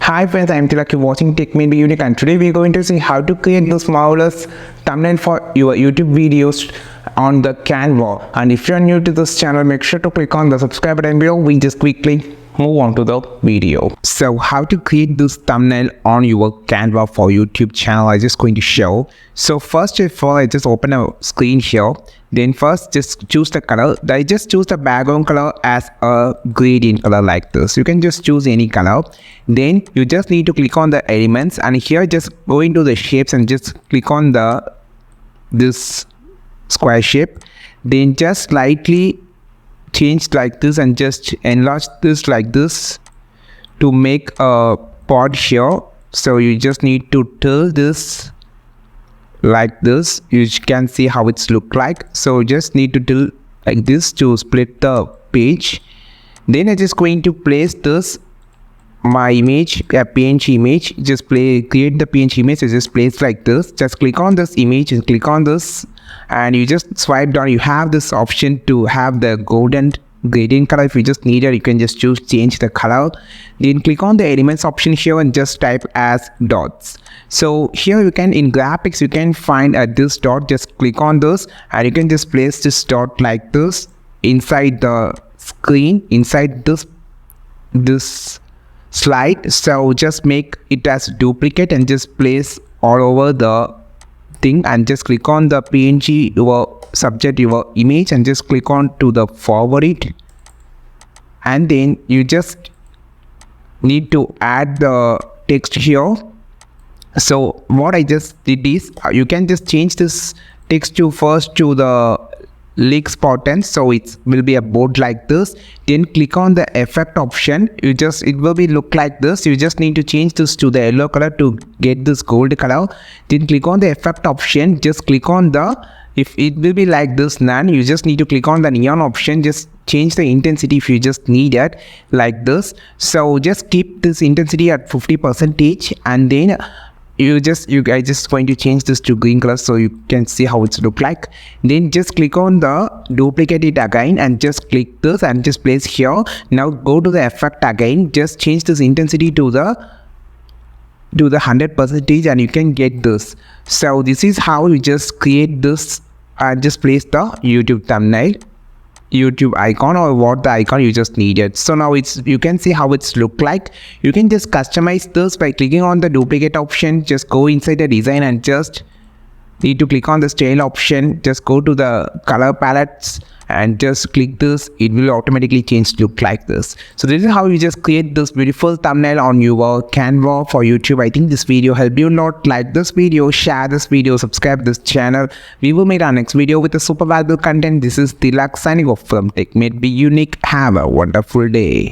Hi friends, I am Tilak, you're watching Tech Made Be Unique, and today we are going to see how to create this marvelous thumbnail for your YouTube videos on the Canva. And if you are new to this channel, make sure to click on the subscribe button below. We just quickly move on to the video. So how to create this thumbnail on your Canva for YouTube channel, I just going to show. So first of all, I just open a screen here. Then first just choose the color. I just choose the background color as a gradient color like this. You can just choose any color. Then you just need to click on the elements, and here just go into the shapes and just click on this square shape. Then just slightly change like this and just enlarge this like this to make a pod here. So you just need to tilt this like this. You can see how it's look like. So just need to tilt like this to split the page. Then I'm just going to place this my image, a PNG image. Just create the PNG image. So just place like this. Just click on this image and click on this, and you just swipe down. You have this option to have the golden gradient color. If you just need it, you can just choose change the color. Then click on the elements option here and just type as dots. So here you can, in graphics, you can find this dot. Just click on this and you can just place this dot like this inside the screen, inside this slide. So just make it as duplicate and just place all over the thing, and just click on the PNG, your subject, your image, and just click on to the forward it. And then you just need to add the text here. So what I just did is, you can just change this text to first to the leaks pattern, so it will be a board like this. Then click on the effect option. It will be look like this. You just need to change this to the yellow color to get this gold color. Then click on the effect option. Just click on if it will be like this none, you just need to click on the neon option. Just change the intensity if you just need it like this. So just keep this intensity at 50%, and then I just going to change this to green color so you can see how it's look like. Then just click on the duplicate it again and just click this and just place here. Now go to the effect again, just change this intensity to the 100%, and you can get this. So this is how you just create this and just place the YouTube thumbnail, YouTube icon, or what the icon you just needed. So now you can see how it's look like. You can just customize this by clicking on the duplicate option. Just go inside the design and just need to click on the style option. Just go to the color palettes and just click this. It will automatically change to look like this. So this is how you just create this beautiful thumbnail on your Canva for YouTube. I think this video helped you a lot. Like this video, share this video, subscribe this channel. We will meet our next video with a super valuable content. This is Tilak signing off from Tech Made Be Unique. Have a wonderful day.